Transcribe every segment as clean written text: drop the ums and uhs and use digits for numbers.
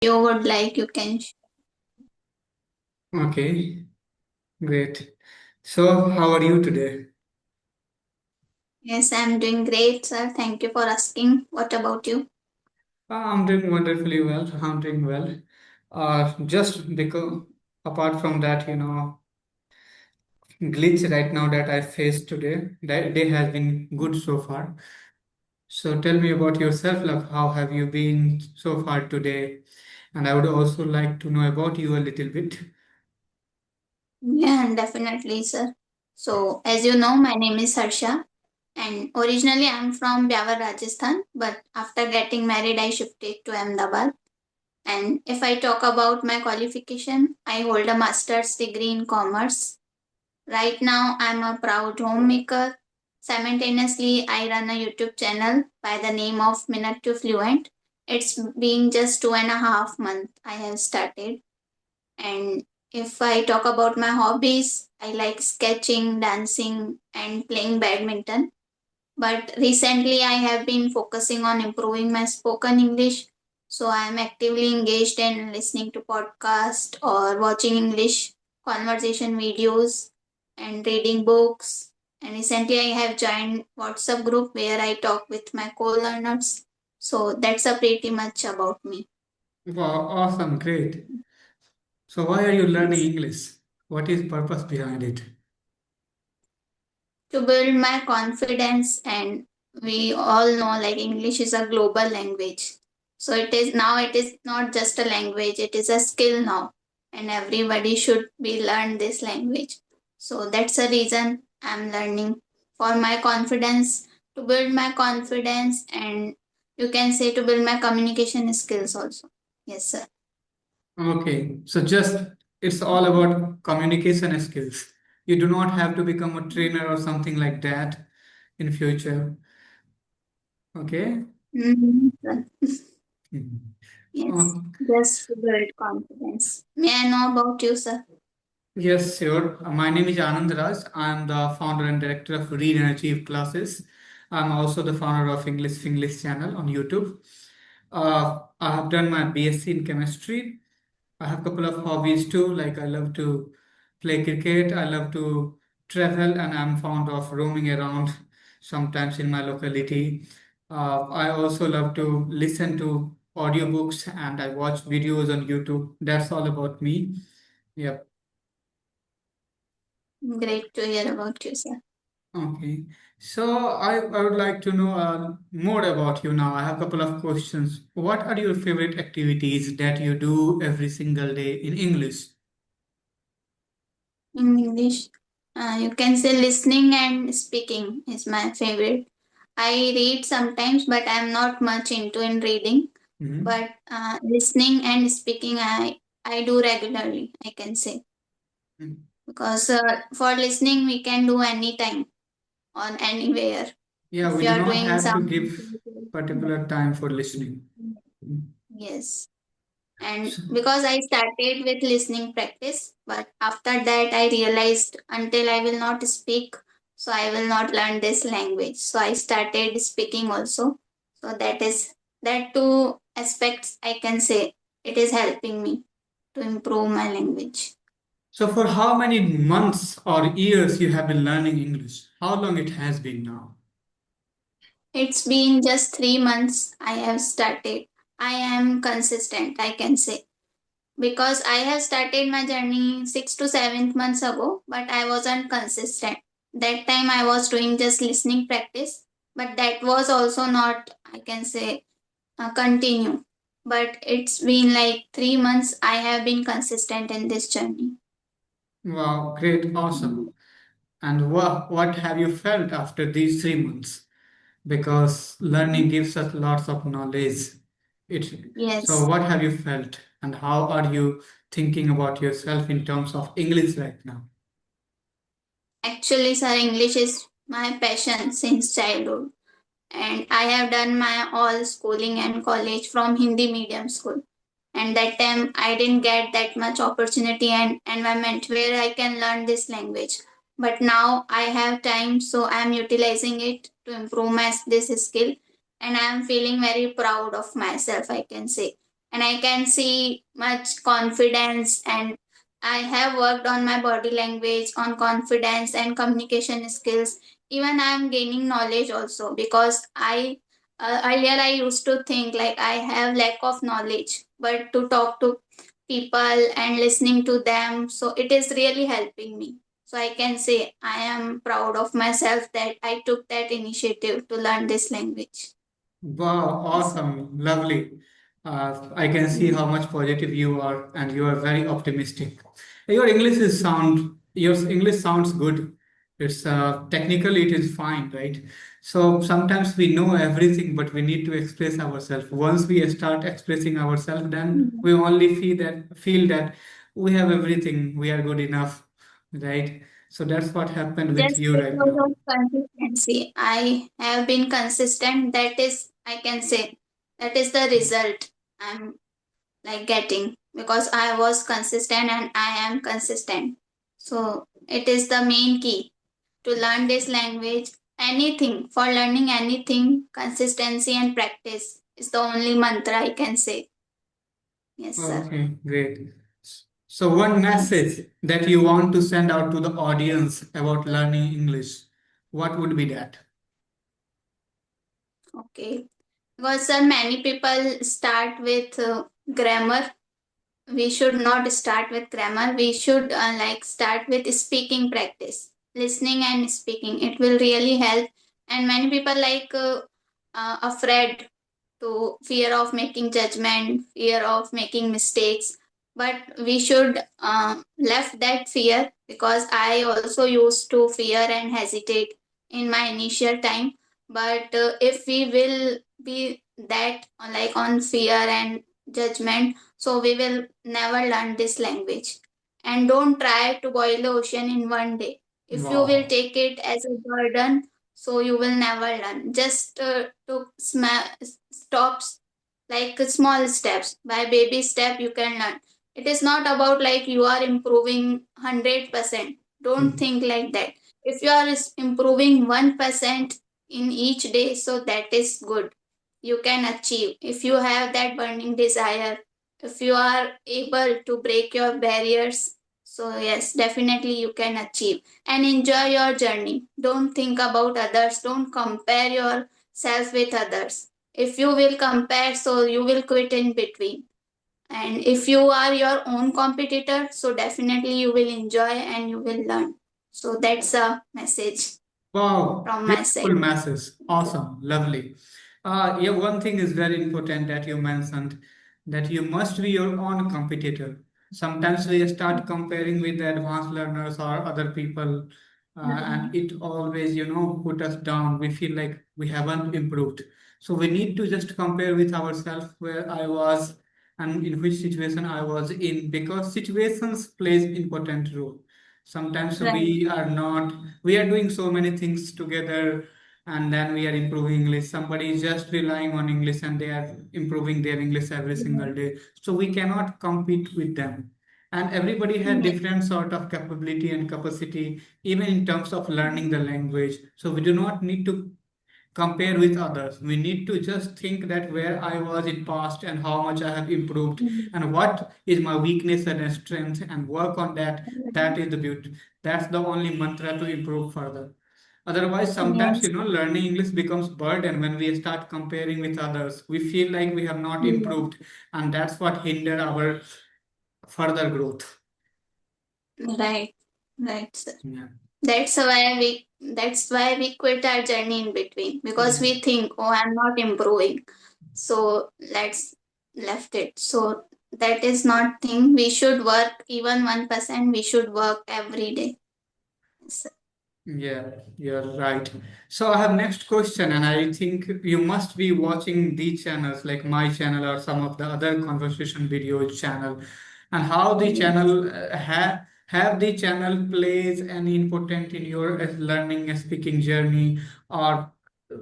you would like, you can. Okay, great. So, how are you today? Yes, I'm doing great, sir. Thank you for asking. What about you? I'm doing wonderfully well. I'm doing well. Just because, apart from that, glitch right now that I faced today, that day has been good so far. So, tell me about yourself. Like, how have you been so far today? And I would also like to know about you a little bit. Yeah, definitely, sir. So, as you know, my name is Harsha, and originally I'm from Byawar, Rajasthan, but after getting married, I shifted to Ahmedabad. And if I talk about my qualification, I hold a master's degree in commerce. Right now, I'm a proud homemaker. Simultaneously, I run a YouTube channel by the name of Minute to Fluent. It's been just 2.5 months I have started. And if I talk about my hobbies, I like sketching, dancing, and playing badminton. But recently, I have been focusing on improving my spoken English. So I am actively engaged in listening to podcasts or watching English conversation videos and reading books. And recently, I have joined WhatsApp group where I talk with my co-learners. So that's a pretty much about me. Wow, awesome, great. So, why are you learning Yes. English? What is purpose behind it? To build my confidence, and we all know like English is a global language, so it is not just a language, it is a skill now, and everybody should be learn this language. So that's the reason I'm learning for my confidence, to build my confidence, and you can say to build my communication skills also. Yes, sir. Okay, so just it's all about communication skills. You do not have to become a trainer or something like that in future. Okay. Sir. Mhm. Yes, Oh, just to build confidence. May I know about you, sir? yes, sure. My name is Anand Raj. I'm the founder and director of Read and Achieve classes. I'm also the founder of English channel on YouTube. I have done my BSc in chemistry. I have a couple of hobbies too, like I love to play cricket, I love to travel, and I'm fond of roaming around sometimes in my locality. I also love to listen to audiobooks and I watch videos on YouTube. That's all about me. Yep. Great to hear about you, sir. Okay. So I would like to know more about you now. I have a couple of questions. What are your favorite activities that you do every single day in English? In English, you can say listening and speaking is my favorite. I read sometimes, but I'm not much into in reading. Mhm. But listening and speaking, I do regularly. I can say, because for listening we can do anytime on anywhere. Yeah, If we you do are not doing have to something. give particular time for listening. Yes. And So, because I started with listening practice, but after that I realized until I will not speak, so I will not learn this language. So I started speaking also. So that two aspects I can say it is helping me to improve my language. so for how many months or years you have been learning English? How long it has been now? It's been just 3 months I have started. I am consistent, I can say, because I have started my journey 6 to 7 months ago, but I wasn't consistent. That time I was doing just listening practice, but that was also not, I can say, continue. But it's been like 3 months I have been consistent in this journey. Wow, great, awesome. And what have you felt after these 3 months? Because learning gives us lots of knowledge. So Yes, what have you felt and how are you thinking about yourself in terms of English right now? actually, sir, English is my passion since childhood. And I have done my all schooling and college from Hindi medium school. And that time I didn't get that much opportunity and environment where I can learn this language. But now I have time, so I am utilizing it to improve my this skill, and I am feeling very proud of myself, I can say. and I can see much confidence, and I have worked on my body language, on confidence and communication skills. Even I am gaining knowledge also, because I earlier I used to think like I have lack of knowledge, but to talk to people and listening to them, so it is really helping me. So I can say I am proud of myself that I took that initiative to learn this language. Wow, Yes, sir. awesome, lovely. I can see how much positive you are, and you are very optimistic. Your English sounds good. It's technically it is fine, right? So sometimes we know everything, but we need to express ourselves. Once we start expressing ourselves, then Mm. we only feel that we have everything. We are good enough, right? So that's what happened with Just you right because now. of consistency, I have been consistent. That is, I can say, that is the result I'm like getting, because I was consistent and I am consistent. So it is the main key to learn this language. Anything, for learning anything, consistency and practice is the only mantra I can say. Yes, sir. Okay, great. So, one Yes. message that you want to send out to the audience about learning English, what would be that? Okay. Because sir, many people start with grammar. We should not start with grammar. We should like start with speaking practice, listening and speaking. It will really help. And many people like afraid, to fear of making judgment, fear of making mistakes. But we should left that fear, because I also used to fear and hesitate in my initial time. But if we will be that like on fear and judgment, so we will never learn this language. And don't try to boil the ocean in one day. If you will Wow. take it as a burden, so you will never learn. Just to stops, like small steps, by baby step you can learn. It is not about like you are improving 100%. Don't Hmm. think like that. If you are improving 1% in each day, so that is good. You can achieve if you have that burning desire, if you are able to break your barriers. So yes, definitely you can achieve, and enjoy your journey. Don't think about others, don't compare yourself with others. If you will compare, so you will quit in between. And if you are your own competitor, so definitely you will enjoy and you will learn. So that's a message Wow, from my beautiful side. message. Awesome, lovely. Yeah, one thing is very important that you mentioned, that you must be your own competitor. Sometimes we start comparing with the advanced learners or other people, and it always, put us down. We feel like we haven't improved. So we need to just compare with ourselves where I was and in which situation I was in, because situations plays important role. Sometimes Right. we are doing so many things together, and then we are improving English. Somebody is just relying on English and they are improving their English every single day. So we cannot compete with them. And everybody has Yes. different sort of capability and capacity, even in terms of learning the language. So we do not need to compare with others. We need to just think that where I was in past and how much I have improved and what is my weakness and strength, and work on that. That is the beauty. That's the only mantra to improve further. Otherwise, sometimes, Yes. learning English becomes burden when we start comparing with others. We feel like we have not improved, and that's what hinder our further growth. Right. Right, sir. Yeah. That's why we quit our journey in between, because Yeah. we think, oh, I'm not improving. So let's left it. So that is not thing. We should work even 1%. We should work every day. Yes, sir. Yeah, you're right. So I have next question, and I think you must be watching these channels like my channel or some of the other conversation video channel, and how the Yes. channel have the channel plays any important in your learning speaking journey, or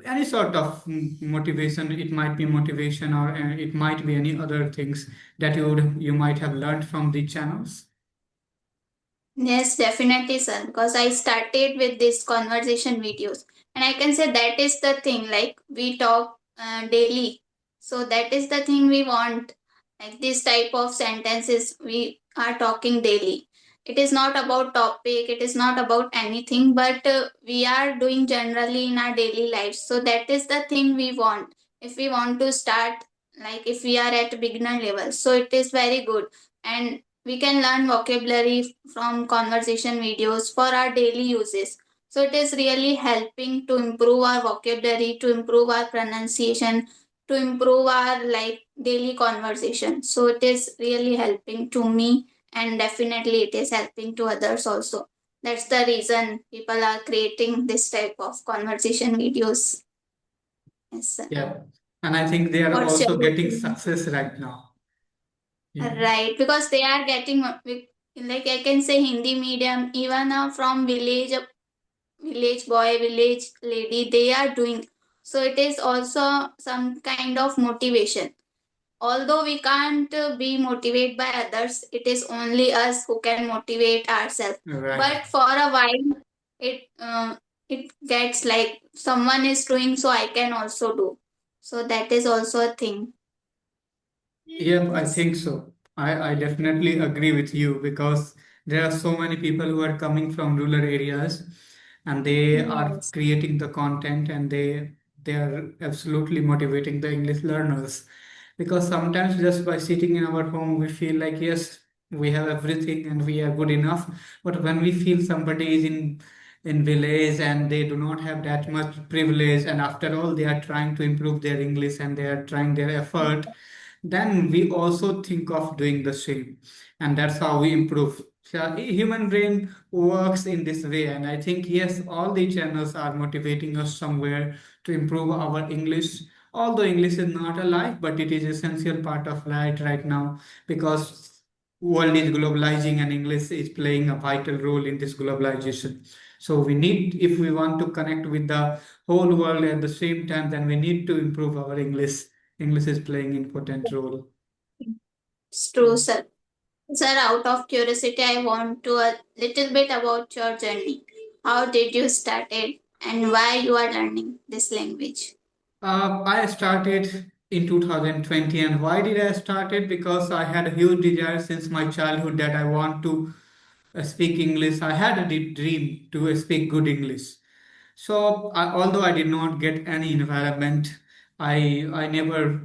any sort of motivation. It might be motivation, or it might be any other things that you might have learned from the channels. Yes, definitely, sir. Because I started with these conversation videos, and I can say that is the thing. Like we talk daily, so that is the thing we want. Like this type of sentences we are talking daily. It is not about topic, it is not about anything, but we are doing generally in our daily lives. So that is the thing we want. If we want to start, like if we are at beginner level, so it is very good. And we can learn vocabulary from conversation videos for our daily uses. So it is really helping to improve our vocabulary, to improve our pronunciation, to improve our like daily conversation. So it is really helping to me, and definitely it is helping to others also. That's the reason people are creating this type of conversation videos. Yes, sir. Yeah. And I think they are What's your also getting opinion? success right now. Yeah. Right, because they are getting like I can say Hindi medium, even from village boy, village lady, they are doing. So it is also some kind of motivation. Although we can't be motivated by others, it is only us who can motivate ourselves. Right. But for a while, it gets like someone is doing, so I can also do. So that is also a thing. Yep, I Yes. think so. I definitely agree with you because there are so many people who are coming from rural areas and they are Yes. creating the content and they are absolutely motivating the English learners. Because sometimes just by sitting in our home we feel like yes, we have everything and we are good enough. But when we feel somebody is in village and they do not have that much privilege and after all they are trying to improve their English and they are trying their effort, then we also think of doing the same, and that's how we improve. So human brain works in this way, and I think yes, all the channels are motivating us somewhere to improve our English. Although English is not a life, but it is essential part of life right now because world is globalizing and English is playing a vital role in this globalization. So we need, if we want to connect with the whole world at the same time, then we need to improve our English. English is playing important role. It's true, sir. Sir, out of curiosity, I want to a little bit about your journey. How did you start it, and why you are learning this language? I started in 2020, and why did I start it? Because I had a huge desire since my childhood that I want to speak English. I had a deep dream to speak good English. So, although I did not get any environment, I never,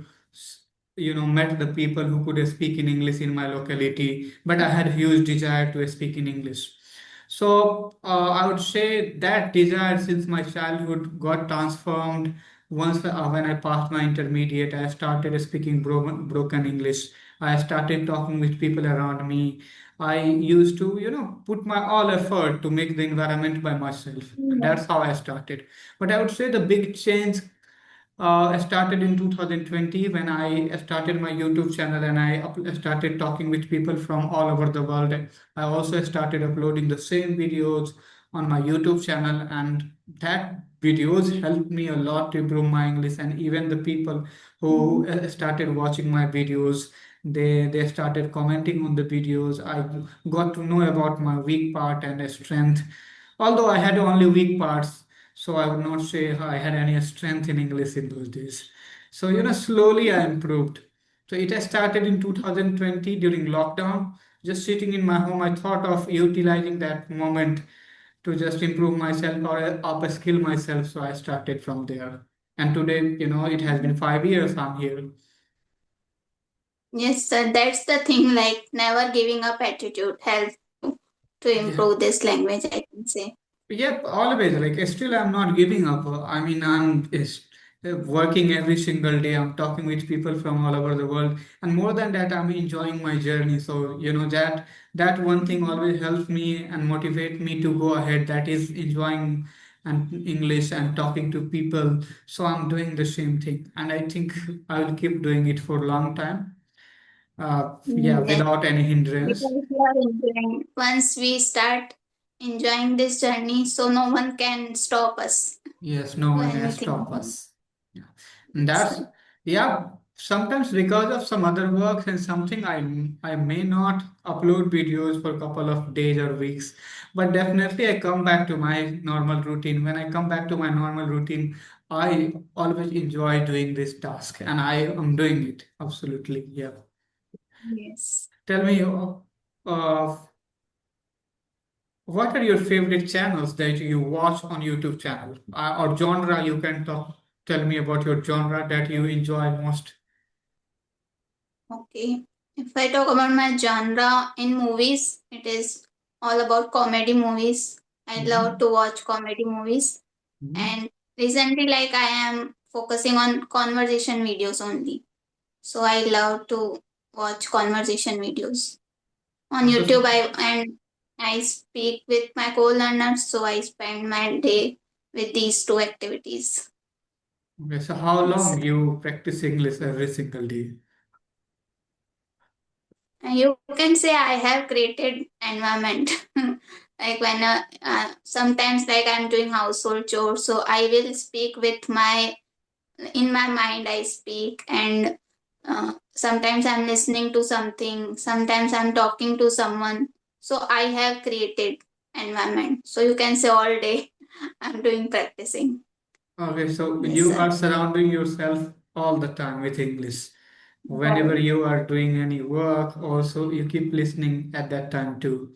met the people who could speak in English in my locality. But I had a huge desire to speak in English. So, I would say that desire since my childhood got transformed once when I passed my intermediate. I started speaking broken English. I started talking with people around me. I used to, put my all effort to make the environment by myself. And Mm. that's how I started. But I would say the big change I started in 2020 when I started my YouTube channel and started talking with people from all over the world. I also started uploading the same videos on my YouTube channel, and that videos helped me a lot to improve my English. And even the people who started watching my videos, they started commenting on the videos. I got to know about my weak part and strength. Although I had only weak parts, so I would not say I had any strength in English in those days. So, slowly I improved. So it has started in 2020 during lockdown. Just sitting in my home, I thought of utilizing that moment to just improve myself or upskill myself. So I started from there. And today, it has been 5 years I'm here. Yes, sir. That's the thing. Like never giving up attitude helps you to Yeah. improve this language, I can say. Yep, always. Like, still, I'm not giving up. I mean, working every single day. I'm talking with people from all over the world, and more than that, I'm enjoying my journey. So, that one thing always helps me and motivate me to go ahead. That is enjoying and English and talking to people. So, I'm doing the same thing, and I think I will keep doing it for a long time. Yeah, Yes, without any hindrance. because we are enjoying. Once we start enjoying this journey, so no one can stop us Yes, no to one can anything. stop us. Yeah. And So, yeah, sometimes because of some other work and something I may not upload videos for a couple of days or weeks, but definitely I come back to my normal routine. When I come back to my normal routine, I always enjoy doing this task and I am doing it. Absolutely. Yeah. Yes. Tell me, what are your favorite channels that you watch on YouTube channel, or genre? You can tell me about your genre that you enjoy most. Okay. If I talk about my genre in movies, it is all about comedy movies. I love Mhm. to watch comedy movies. Mhm. And recently, like, I am focusing on conversation videos only. So I love to watch conversation videos. On Okay, YouTube, I speak with my co-learners, so I spend my day with these two activities. okay, so how Yes. long you practice English every single day? And you can say I have created environment. Like when sometimes like I'm doing household chores, so I will speak with my in my mind I speak, and sometimes I'm listening to something, sometimes I'm talking to someone. So I have created environment. So you can say all day I'm doing practicing. Okay, so Yes, you sir. are surrounding yourself all the time with English. Whenever Right. you are doing any work, also you keep listening at that time too.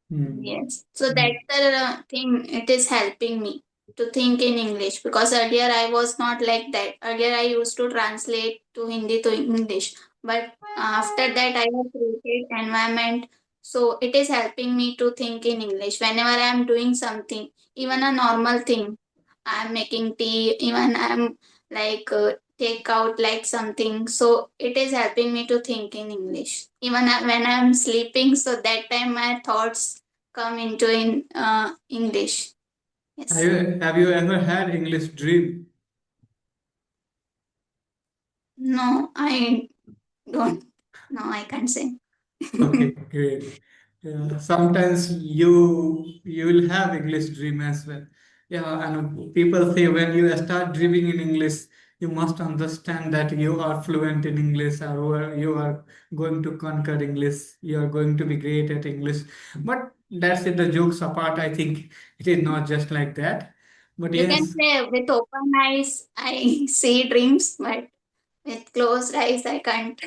Hmm. Yes. So Hmm. that's the thing. It is helping me to think in English, because earlier I was not like that. Earlier I used to translate to Hindi to English, but after that I have created environment. So it is helping me to think in English whenever I am doing something, even a normal thing. I am making tea, even I am like take out like something. So it is helping me to think in English. Even when I am sleeping, so that time my thoughts come into in English. Yes. Have you ever had English dream? No, I don't. No, I can't say. Okay, great. Yeah, sometimes you will have English dream as well. Yeah, and people say when you start dreaming in English, you must understand that you are fluent in English, or you are going to conquer English. You are going to be great at English. But that's it. The jokes apart, I think it is not just like that. But You can yes, say with open eyes I see dreams, but with closed eyes I can't.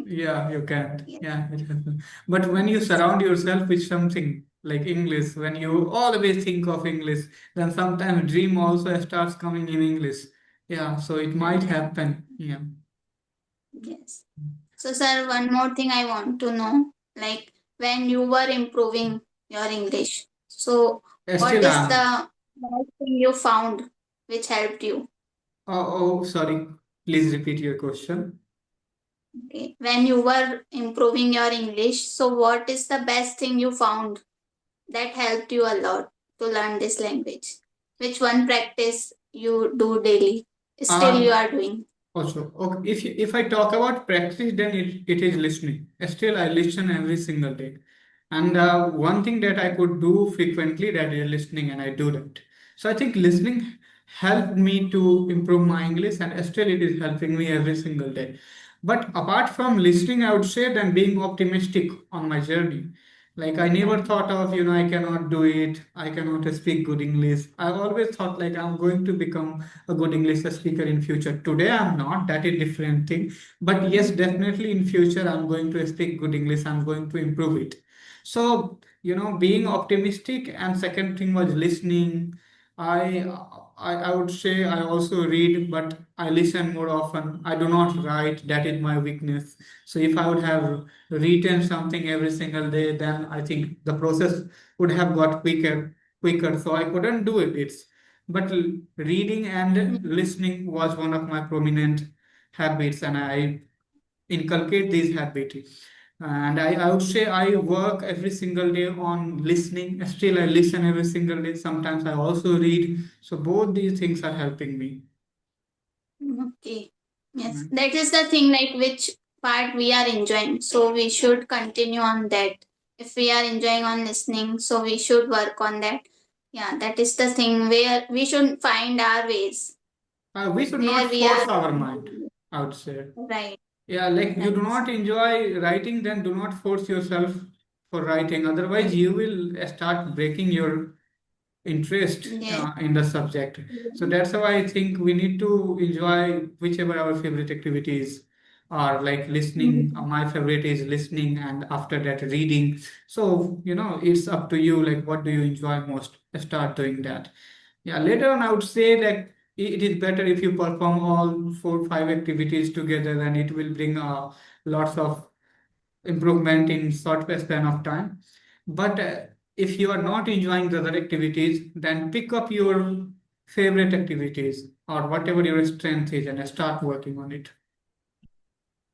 yeah, you can't. Yes. Yeah, it happens. But when you surround yourself with something like English, when you always think of English, then sometimes dream also starts coming in English. Yeah, so it might Right. happen. Yeah. Yes. So, sir, one more thing I want to know, like when you were improving your English, so what Still, is the best thing you found which helped you? sorry. Please repeat your question. Okay. When you were improving your English, so what is the best thing you found that helped you a lot to learn this language? Which one practice you do daily? Still you Uh, are doing. Also, okay, if I talk about practice, then it is listening. Still, I listen every single day. And one thing that I could do frequently, that is listening, and I do that. So I think listening helped me to improve my English, and still it is helping me every single day. But apart from listening, I would say then being optimistic on my journey. Like I never Right. thought of, I cannot do it. I cannot speak good English. I always thought like I'm going to become a good English speaker in future. Today I'm not. That is different thing. But yes, definitely in future I'm going to speak good English. I'm going to improve it. So, being optimistic, and second thing was listening. I I would say I also read, but I listen more often. I do not write. That is my weakness. So if I would have written something every single day, then I think the process would have got quicker. So I couldn't do it. But reading and Mm. listening was one of my prominent habits, and I inculcate these habits. And I would say I work every single day on listening. Still, I listen every single day. Sometimes I also read. So both these things are helping me. Okay. Yes. Mm. That is the thing, like which part we are enjoying. So we should continue on that. If we are enjoying on listening, so we should work on that. Yeah, that is the thing where we should find our ways We should not where we force are. our mind, I would say. Right. Yeah, like you do Right. not enjoy writing, then do not force yourself for writing. Otherwise, Right. you will start breaking your interest Yes. in the subject. So that's how I think we need to enjoy whichever our favorite activity is. or like listening. Mhm. My favorite is listening, and after that, reading. So, it's up to you, like, what do you enjoy most? Start doing that. Yeah, later on, I would say that it is better if you perform all 4 5 activities together, and it will bring lots of improvement in short span of time. But if you are not enjoying the other activities, then pick up your favorite activities or whatever your strength is and start working on it.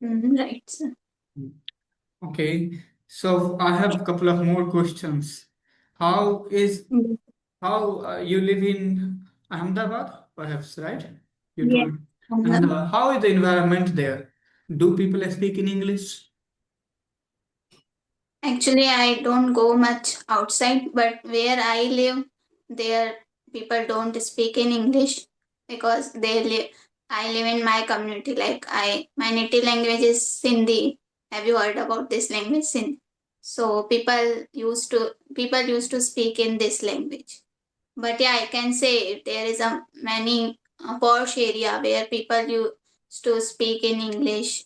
Right, sir. Okay, so I have a couple of more questions. How is Mm. how you live in Ahmedabad, perhaps, right? You Yes. told. And how is the environment there? Do people speak in English? Actually, I don't go much outside, but where I live, there people don't speak in English because they live. I live in my community. Like my native language is Sindhi. Have you heard about this language, Sindhi? So people used to speak in this language. But yeah, I can say there is a many posh area where people used to speak in English,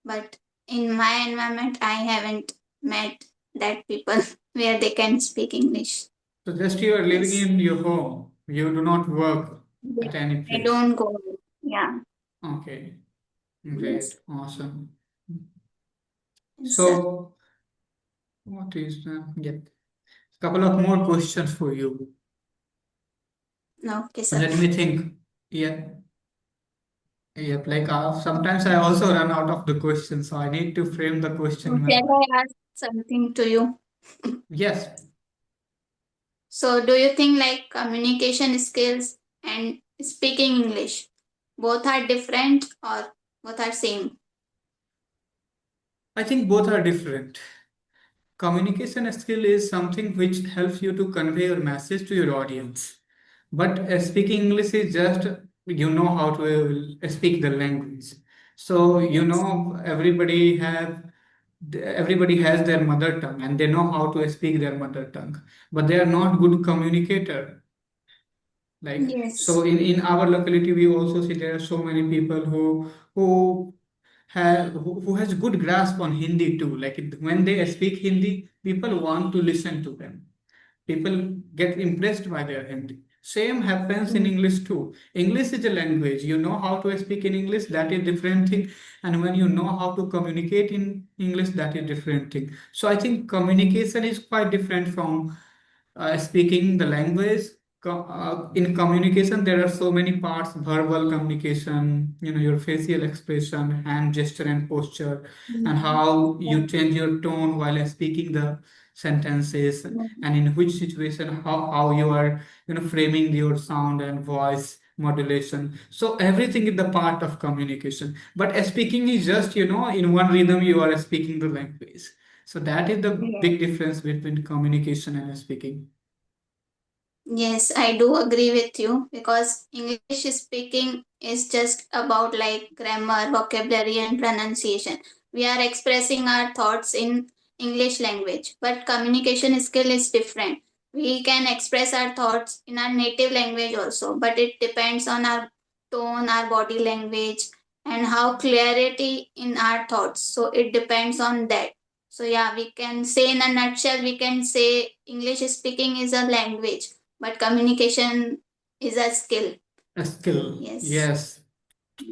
but in my environment, I haven't met that people where they can speak English. So just you are living Yes. in your home. You do not work Yeah. at any I place. don't go. Yeah. Okay, great, Yes. awesome. Yes, sir. So what is yeah, couple of more questions for you. Okay, sir. Let me think. Yeah, yep. Like sometimes I also run out of the questions, so I need to frame the So question shall well. I ask something to you? Yes, So do you think like communication skills and speaking English both are different or both are same? I think both are different. Communication skill is something which helps you to convey your message to your audience. But speaking English is just how to speak the language. So Yes. everybody has their mother tongue and they know how to speak their mother tongue, but they are not good communicator. Like so, Yes. in our locality, we also see there are so many people who who has good grasp on Hindi too. Like when they speak Hindi, people want to listen to them. People get impressed by their Hindi. Same happens in Mm. English too. English is a language. You know how to speak in English, that is different thing. And when you know how to communicate in English, that is different thing. So I think communication is quite different from speaking the language. In communication, there are so many parts: verbal communication, your facial expression, hand gesture, and posture, and Mm. how you change your tone while speaking the sentences, Mm. and in which situation how you are framing your sound and voice modulation. So everything is the part of communication, but speaking is just in one rhythm you are speaking the language. So that is the Yeah. big difference between communication and speaking. Yes, I do agree with you because English speaking is just about like grammar, vocabulary, and pronunciation. We are expressing our thoughts in English language, but communication skill is different. We can express our thoughts in our native language also, but it depends on our tone, our body language, and how clarity in our thoughts. So it depends on that. So yeah, we can say in a nutshell, we can say English speaking is a language but communication is a skill. A skill, Yes. yes,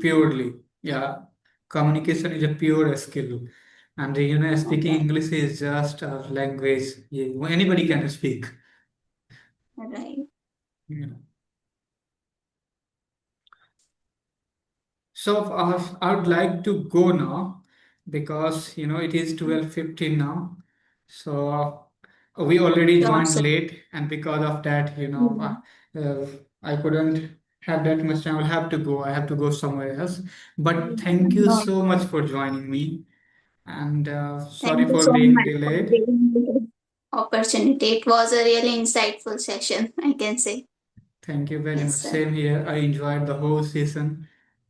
purely. Yeah, communication is a pure skill, and speaking Okay. English is just a language. Yeah, anybody can speak. Right. Yeah. So I would like to go now because it is 12:15 now. So we already Sure, joined sir. late, and because of that, Mm. I couldn't have that much time. I'll have to go. I have to go somewhere else. But thank you No. so much for joining me, and sorry Thank you for so being much for delayed. giving me this opportunity. It was a really insightful session, I can say. Thank you very Yes, much. sir. Same here. I enjoyed the whole season,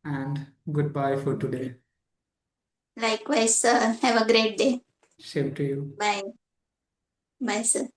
and goodbye for today. Likewise, sir. Have a great day. Same to you. Bye. Bye, sir.